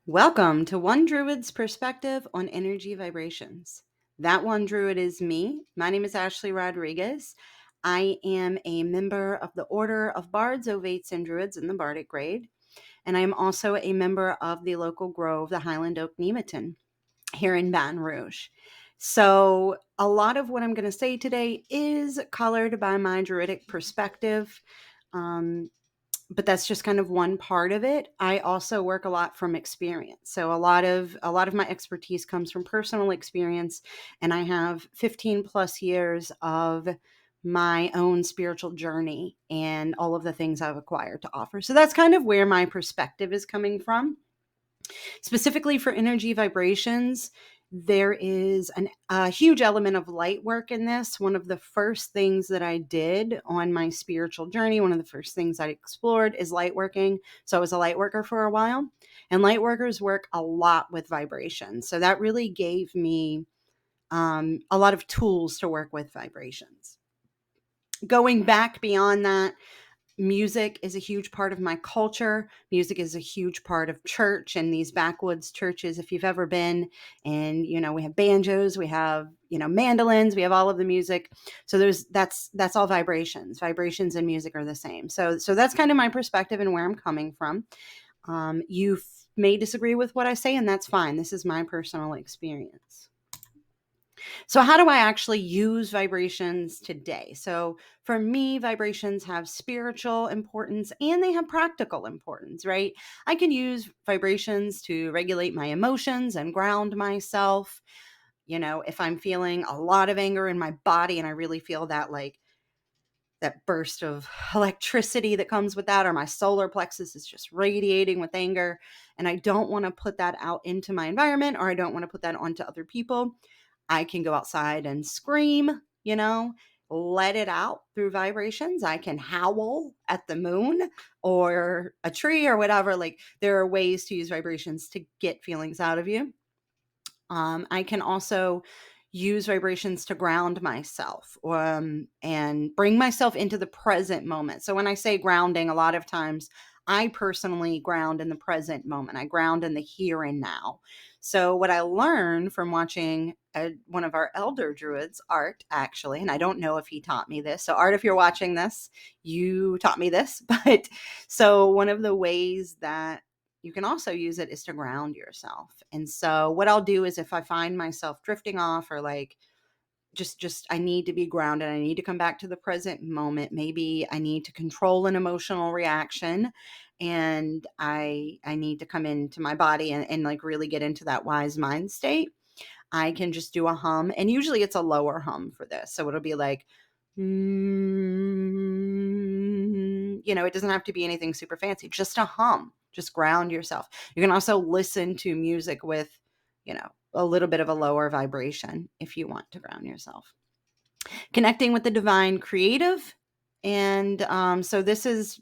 Welcome to One Druid's perspective on energy vibrations. That one Druid is me. My name is Ashley Rodriguez. I am a member of the Order of Bards, Ovates, and Druids in the Bardic grade, and I am also a member of the local grove, the Highland Oak Nemeton, here in Baton Rouge. So, a lot of what I'm going to say today is colored by my Druidic perspective. Um, but that's just kind of one part of it. I also work a lot from experience. So a lot of my expertise comes from personal experience, and I have 15 plus years of my own spiritual journey and all of the things I've acquired to offer. So that's kind of where my perspective is coming from. Specifically for energy vibrations, there is a huge element of light work in this. One of the first things that I did on my spiritual journey, one of the first things I explored is light working. So I was a light worker for a while, and light workers work a lot with vibrations. So that really gave me a lot of tools to work with vibrations. Going back beyond that, music is a huge part of my culture. Music is a huge part of church and these backwoods churches. If you've ever been, and we have banjos, we have mandolins, we have all of the music. So that's all vibrations. Vibrations and music are the same. So that's kind of my perspective and where I'm coming from. You may disagree with what I say, and that's fine. This is my personal experience. So, how do I actually use vibrations today? So, for me, vibrations have spiritual importance and they have practical importance, right? I can use vibrations to regulate my emotions and ground myself. If I'm feeling a lot of anger in my body and I really feel that burst of electricity that comes with that, or my solar plexus is just radiating with anger, and I don't want to put that out into my environment, or I don't want to put that onto other people, I can go outside and scream, let it out through vibrations. I can howl at the moon or a tree or whatever. Like, there are ways to use vibrations to get feelings out of you. I can also use vibrations to ground myself, and bring myself into the present moment. So when I say grounding, a lot of times I personally ground in the present moment. I ground in the here and now. So what I learned from watching one of our elder druids, Art, actually, and I don't know if he taught me this. So Art, if you're watching this, you taught me this. But so one of the ways that you can also use it is to ground yourself. And so what I'll do is, if I find myself drifting off, or like just I need to be grounded, I need to come back to the present moment, maybe I need to control an emotional reaction, and I need to come into my body and like really get into that wise mind state, I can just do a hum. And usually it's a lower hum for this. So it'll be like, it doesn't have to be anything super fancy, just a hum. Just ground yourself. You can also listen to music with, a little bit of a lower vibration if you want to ground yourself. Connecting with the divine creative. And so this is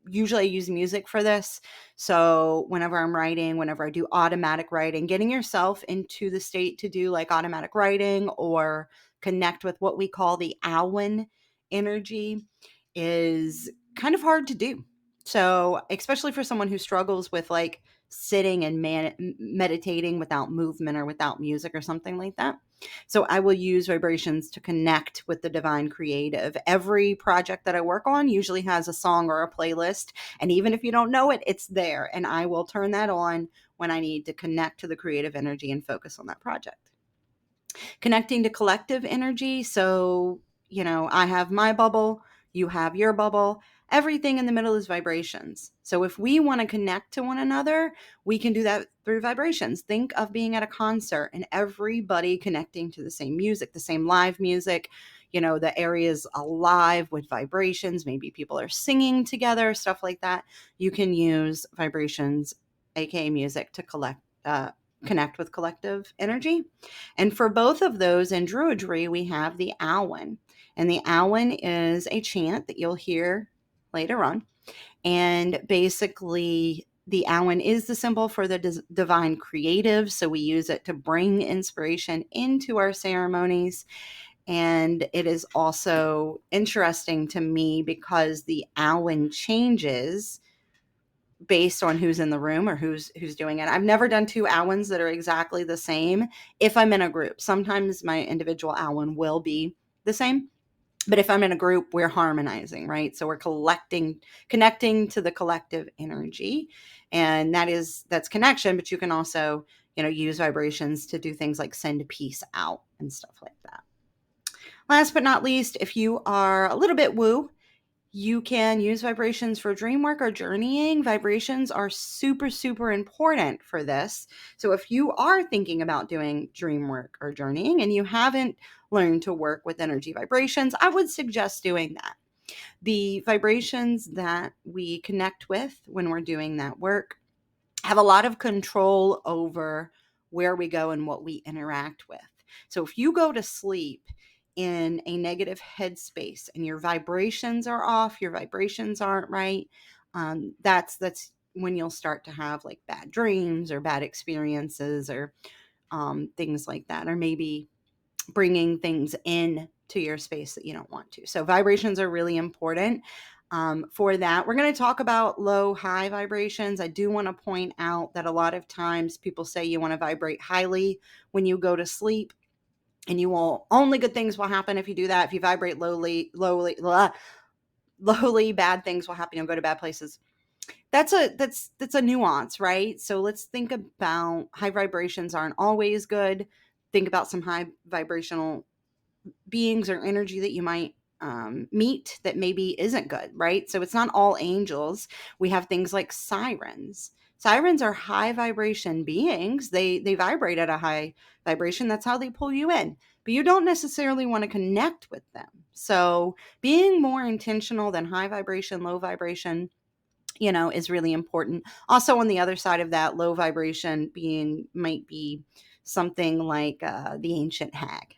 usually I use music for this. So whenever I'm writing, whenever I do automatic writing, getting yourself into the state to do like automatic writing or connect with what we call the Awen energy is kind of hard to do. So especially for someone who struggles with like sitting and meditating without movement or without music or something like that. So I will use vibrations to connect with the divine creative. Every project that I work on usually has a song or a playlist. And even if you don't know it, it's there. And I will turn that on when I need to connect to the creative energy and focus on that project. Connecting to collective energy. So, I have my bubble, you have your bubble. Everything in the middle is vibrations. So if we want to connect to one another, we can do that through vibrations. Think of being at a concert and everybody connecting to the same music, the same live music. The area is alive with vibrations. Maybe people are singing together, stuff like that. You can use vibrations, aka music, to connect with collective energy. And for both of those in Druidry, we have the Awen. And the Awen is a chant that you'll hear later on. And basically, the Awen is the symbol for the divine creative. So we use it to bring inspiration into our ceremonies. And it is also interesting to me because the Awen changes based on who's in the room or who's doing it. I've never done two Owens that are exactly the same if I'm in a group. Sometimes my individual Owen will be the same, but if I'm in a group, we're harmonizing, right? So we're connecting to the collective energy, and that's connection, but you can also, use vibrations to do things like send peace out and stuff like that. Last but not least, if you are a little bit woo, you can use vibrations for dream work or journeying. Vibrations are super, super important for this. So if you are thinking about doing dream work or journeying and you haven't learned to work with energy vibrations, I would suggest doing that. The vibrations that we connect with when we're doing that work have a lot of control over where we go and what we interact with. So if you go to sleep in a negative headspace and your vibrations are off, your vibrations aren't right, that's when you'll start to have like bad dreams or bad experiences or things like that, or maybe bringing things in to your space that you don't want to. So vibrations are really important. For that, we're going to talk about low, high vibrations. I do want to point out that a lot of times people say you want to vibrate highly when you go to sleep, and only good things will happen if you do that. If you vibrate lowly, bad things will happen. You'll go to bad places. That's a nuance, right? So let's think about high vibrations aren't always good. Think about some high vibrational beings or energy that you might meet that maybe isn't good, right? So it's not all angels. We have things like sirens. Sirens are high vibration beings. They vibrate at a high vibration. That's how they pull you in. But you don't necessarily want to connect with them. So being more intentional than high vibration, low vibration, is really important. Also, on the other side of that, low vibration being might be something like the ancient hag,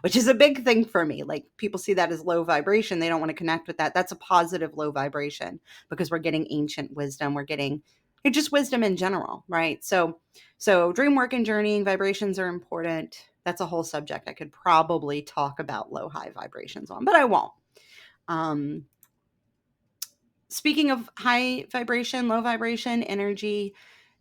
which is a big thing for me. Like people see that as low vibration. They don't want to connect with that. That's a positive low vibration because we're getting ancient wisdom. We're getting just wisdom in general, right? So dream work and journeying vibrations are important. That's a whole subject I could probably talk about low, high vibrations on, but I won't. Speaking of high vibration, low vibration energy,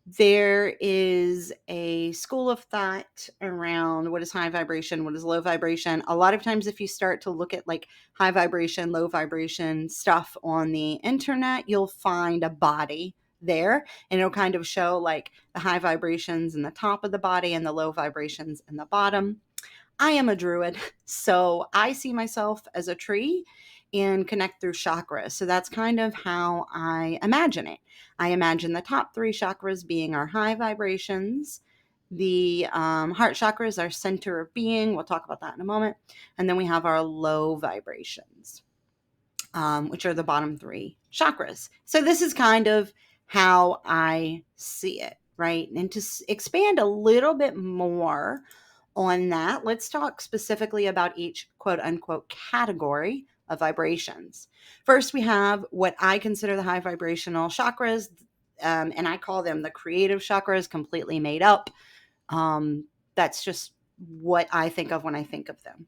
there is a school of thought around what is high vibration, what is low vibration. A lot of times, if you start to look at like high vibration, low vibration stuff on the internet, you'll find a body there, and it'll kind of show like the high vibrations in the top of the body and the low vibrations in the bottom. I am a druid, so I see myself as a tree and connect through chakras. So that's kind of how I imagine it. I imagine the top three chakras being our high vibrations. The heart chakra is our center of being. We'll talk about that in a moment. And then we have our low vibrations, which are the bottom three chakras. So this is kind of how I see it, right? And to expand a little bit more on that, let's talk specifically about each quote unquote category of vibrations. First, we have what I consider the high vibrational chakras, and I call them the creative chakras, completely made up. That's just what I think of when I think of them.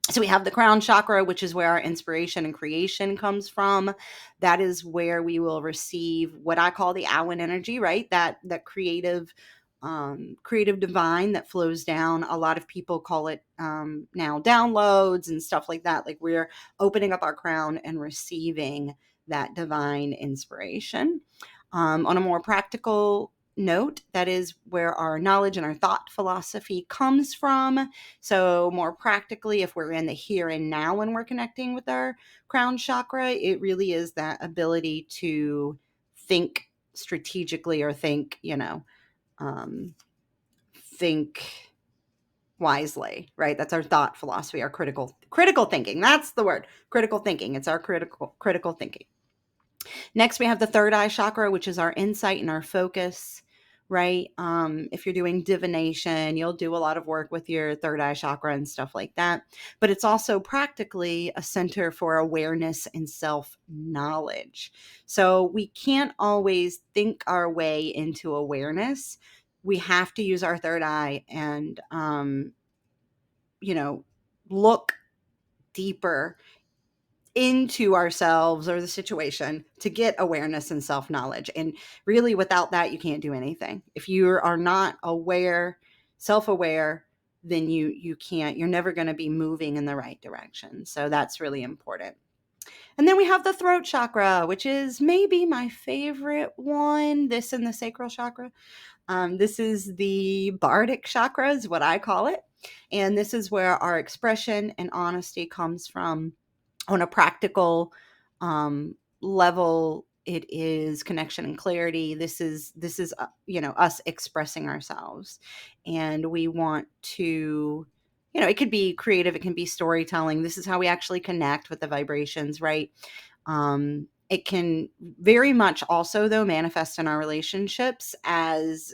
So we have the crown chakra, which is where our inspiration and creation comes from. That is where we will receive what I call the Awen energy, right? That creative divine that flows down. A lot of people call it now downloads and stuff like that. Like we're opening up our crown and receiving that divine inspiration. On a more practical note, that is where our knowledge and our thought philosophy comes from. So more practically, if we're in the here and now when we're connecting with our crown chakra, it really is that ability to think strategically or think, think wisely, right? That's our thought philosophy, our critical thinking. That's the word, critical thinking. It's our critical thinking. Next, we have the third eye chakra, which is our insight and our focus, right? If you're doing divination, you'll do a lot of work with your third eye chakra and stuff like that. But it's also practically a center for awareness and self-knowledge. So we can't always think our way into awareness. We have to use our third eye and, look deeper into ourselves or the situation to get awareness and self-knowledge. And really, without that, you can't do anything. If you are not aware, self-aware, then you can't, you're never going to be moving in the right direction. So that's really important. And then we have the throat chakra, which is maybe my favorite one, this and the sacral chakra. This is the bardic chakra is what I call it. And this is where our expression and honesty comes from. On a practical level, it is connection and clarity. This is us expressing ourselves, and we want to, it could be creative, it can be storytelling. This is how we actually connect with the vibrations, right? It can very much also, though, manifest in our relationships as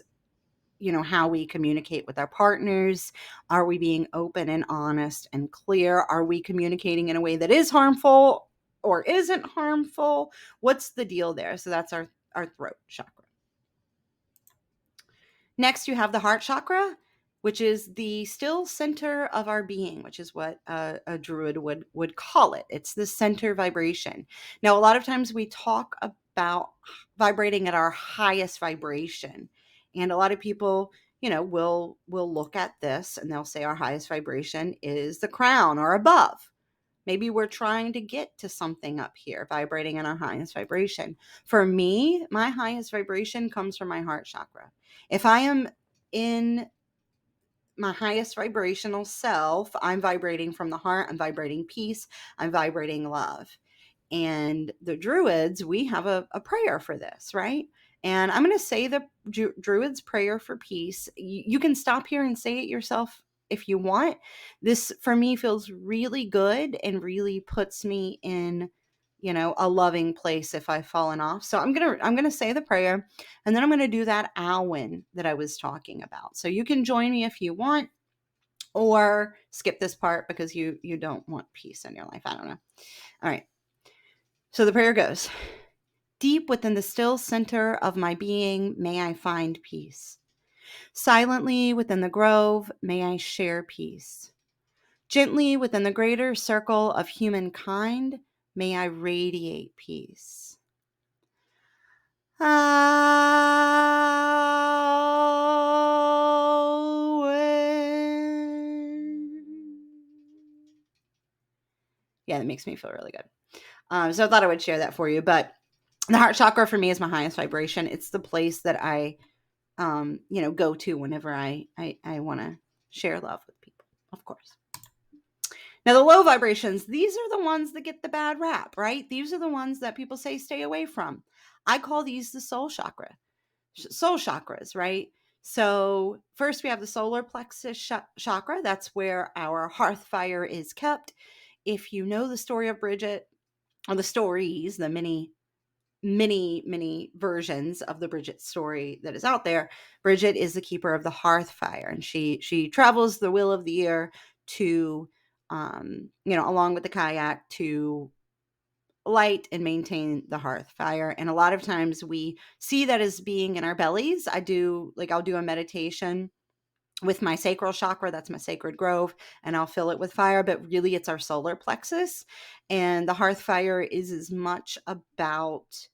how we communicate with our partners. Are we being open and honest and clear? Are we communicating in a way that is harmful or isn't harmful? What's the deal there? So that's our throat chakra. Next, you have the heart chakra, which is the still center of our being, which is what a druid would call it. It's the center vibration. Now, a lot of times we talk about vibrating at our highest vibration, and a lot of people, will look at this and they'll say our highest vibration is the crown or above. Maybe we're trying to get to something up here, vibrating in our highest vibration. For me, my highest vibration comes from my heart chakra. If I am in my highest vibrational self, I'm vibrating from the heart, I'm vibrating peace, I'm vibrating love. And the Druids, we have a prayer for this, right? And I'm going to say the Druids' prayer for peace. You can stop here and say it yourself if you want. This, for me, feels really good and really puts me in, a loving place if I've fallen off. So I'm going to say the prayer, and then I'm going to do that Awen that I was talking about. So you can join me if you want, or skip this part because you don't want peace in your life. I don't know. All right. So the prayer goes, deep within the still center of my being, may I find peace. Silently within the grove, may I share peace. Gently within the greater circle of humankind, may I radiate peace. Yeah, that makes me feel really good. So I thought I would share that for you. But the heart chakra for me is my highest vibration. It's the place that I, go to whenever I want to share love with people, of course. Now, the low vibrations, these are the ones that get the bad rap, right? These are the ones that people say stay away from. I call these the soul chakras, right? So first we have the solar plexus chakra. That's where our hearth fire is kept. If you know the story of Bridget, or the stories, the many versions of the Bridget story that is out there, Bridget is the keeper of the hearth fire, and she travels the wheel of the year to, along with the kayak, to light and maintain the hearth fire. And a lot of times we see that as being in our bellies. I'll do a meditation with my sacral chakra, that's my sacred grove, and I'll fill it with fire, but really it's our solar plexus. And the hearth fire is as much about,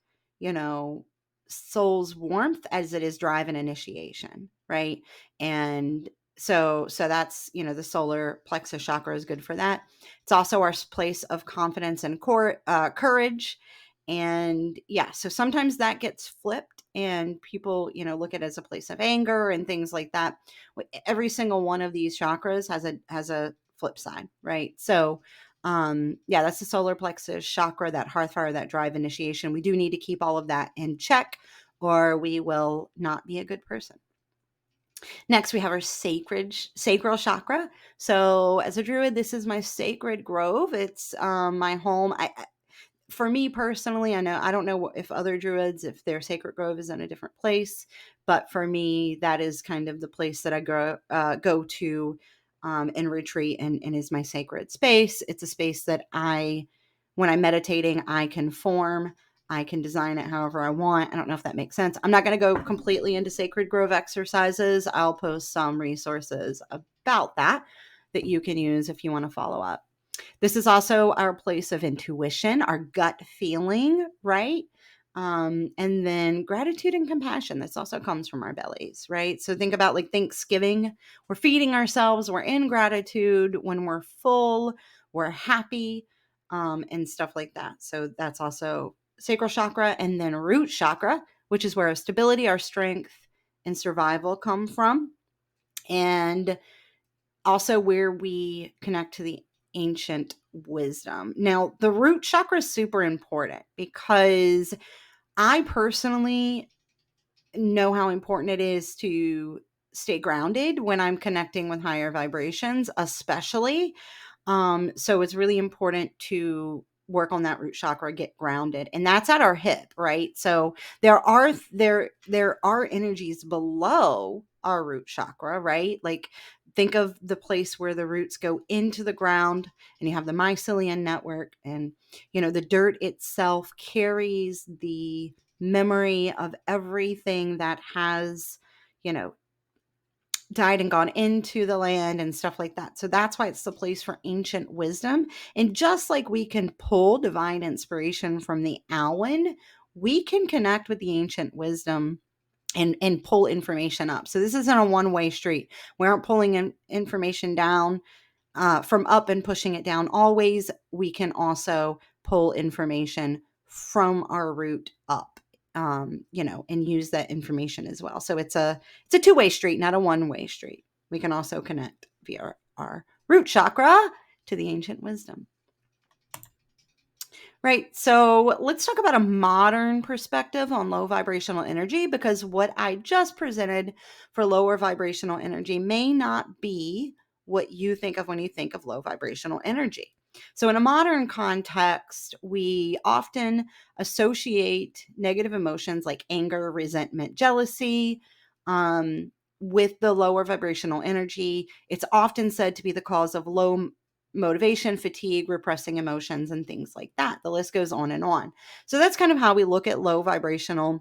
soul's warmth as it is drive and initiation, right? And so that's, the solar plexus chakra is good for that. It's also our place of confidence and courage. And yeah, so sometimes that gets flipped and people, look at it as a place of anger and things like that. Every single one of these chakras has a flip side, right? So yeah, that's the solar plexus chakra, that hearth fire, that drive, initiation. We do need to keep all of that in check, or we will not be a good person. Next, we have our sacral chakra. So as a druid, this is my sacred grove. It's my home. For me personally, I don't know if other druids, if their sacred grove is in a different place, but for me, that is kind of the place that I go to and retreat, and is my sacred space. It's a space that when I'm meditating, I can form. I can design it however I want. I don't know if that makes sense. I'm not going to go completely into sacred grove exercises. I'll post some resources about that you can use if you want to follow up. This is also our place of intuition, our gut feeling, right? And then gratitude and compassion. This also comes from our bellies, right? So think about like Thanksgiving. We're feeding ourselves. We're in gratitude when we're full. We're happy, and stuff like that. So that's also sacral chakra, and then root chakra, which is where our stability, our strength, and survival come from, and also where we connect to the ancient wisdom. Now, the root chakra is super important because I personally know how important it is to stay grounded when I'm connecting with higher vibrations, especially. So it's really important to work on that root chakra, get grounded, and that's at our hip, right? So there are energies below our root chakra, right? Like think of the place where the roots go into the ground, and you have the mycelium network, and the dirt itself carries the memory of everything that has, you know, died and gone into the land and stuff like that. So that's why it's the place for ancient wisdom. And just like we can pull divine inspiration from the Alwyn, we can connect with the ancient wisdom and pull information up. So this isn't a one-way street. We aren't pulling information down from up and pushing it down always. We can also pull information from our root up, and use that information as well. So it's a two-way street, not a one-way street. We can also connect via our root chakra to the ancient wisdom. Right. So let's talk about a modern perspective on low vibrational energy, because what I just presented for lower vibrational energy may not be what you think of when you think of low vibrational energy. So, in a modern context, we often associate negative emotions like anger, resentment, jealousy, with the lower vibrational energy. It's often said to be the cause of low motivation, fatigue, repressing emotions, and things like that. The list goes on and on. So that's kind of how we look at low vibrational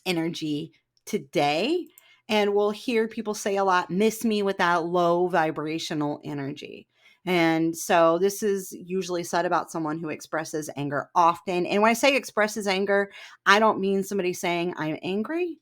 energy today. And we'll hear people say a lot, miss me with that low vibrational energy. And so this is usually said about someone who expresses anger often. And when I say expresses anger, I don't mean somebody saying, I'm angry,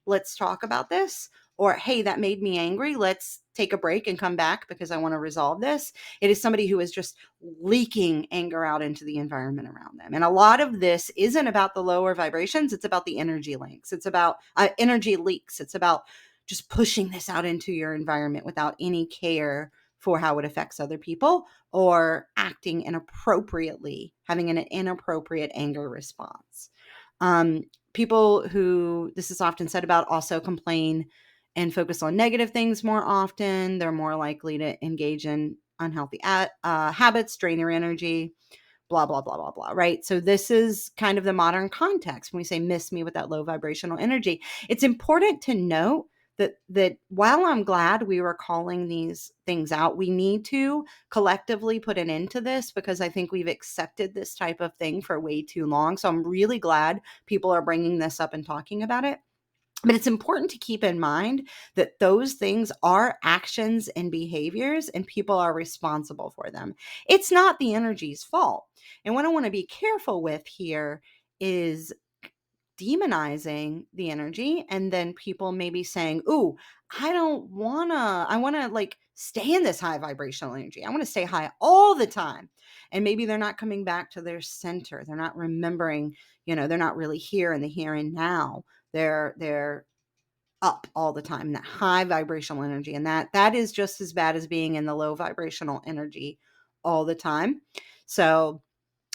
let's talk about this, or hey, that made me angry, let's take a break and come back because I want to resolve this. It is somebody who is just leaking anger out into the environment around them. And a lot of this isn't about the lower vibrations, it's about the energy links, it's about energy leaks, it's about just pushing this out into your environment without any care for how it affects other people, or acting inappropriately, having an inappropriate anger response. People who, this is often said about, also complain and focus on negative things more often. They're more likely to engage in unhealthy habits, drain your energy, blah, blah, blah, blah, blah, right? So this is kind of the modern context when we say miss me with that low vibrational energy. It's important to note that while I'm glad we were calling these things out, we need to collectively put an end to this, because I think we've accepted this type of thing for way too long. So I'm really glad people are bringing this up and talking about it. But it's important to keep in mind that those things are actions and behaviors, and people are responsible for them. It's not the energy's fault. And what I want to be careful with here is demonizing the energy, and then people maybe saying, "Ooh, I want to like stay in this high vibrational energy. I want to stay high all the time." And maybe they're not coming back to their center. They're not remembering, they're not really here in the here and now. They're up all the time, that high vibrational energy, and that is just as bad as being in the low vibrational energy all the time. So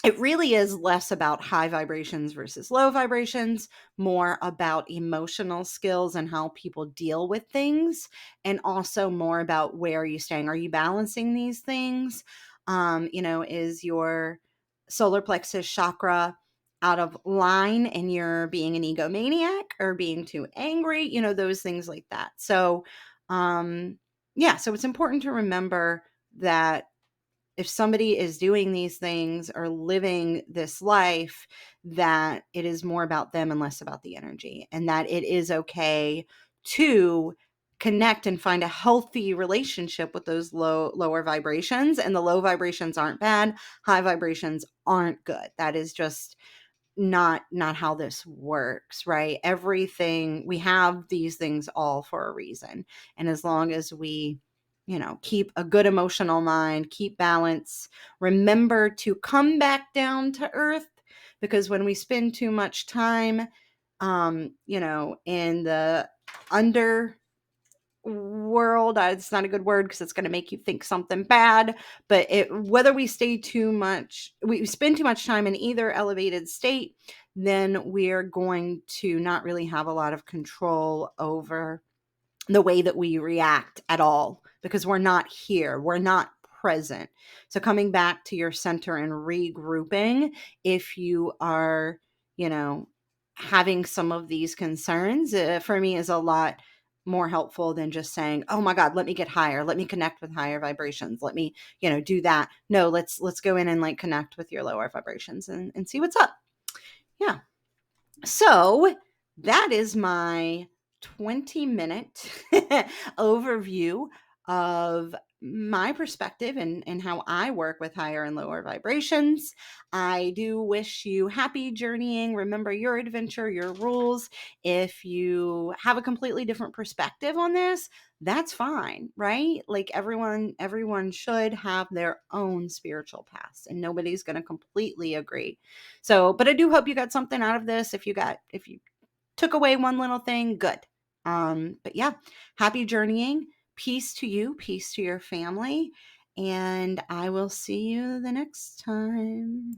it really is less about high vibrations versus low vibrations, more about emotional skills and how people deal with things, and also more about where are you staying? Are you balancing these things? Is your solar plexus chakra out of line and you're being an egomaniac or being too angry? Those things like that. So, so it's important to remember that if somebody is doing these things or living this life, that it is more about them and less about the energy, and that it is okay to connect and find a healthy relationship with those lower vibrations. And the low vibrations aren't bad. High vibrations aren't good. That is just not how this works, right? Everything, we have these things all for a reason. And as long as we, keep a good emotional mind, keep balance, remember to come back down to earth, because when we spend too much time, in the under world, it's not a good word because it's going to make you think something bad, but whether we spend too much time in either elevated state, then we're going to not really have a lot of control over the way that we react at all, because we're not here, we're not present. So coming back to your center and regrouping, if you are, having some of these concerns, for me is a lot more helpful than just saying, oh my God, let me get higher, let me connect with higher vibrations, let me, do that. No, let's go in and like connect with your lower vibrations and see what's up. Yeah. So that is my 20-minute overview of my perspective and how I work with higher and lower vibrations. I do wish you happy journeying. Remember, your adventure, your rules. If you have a completely different perspective on this, that's fine, right? Like everyone should have their own spiritual paths, and nobody's going to completely agree. So, but I do hope you got something out of this. If you took away one little thing, good. But yeah, happy journeying. Peace to you, peace to your family, and I will see you the next time.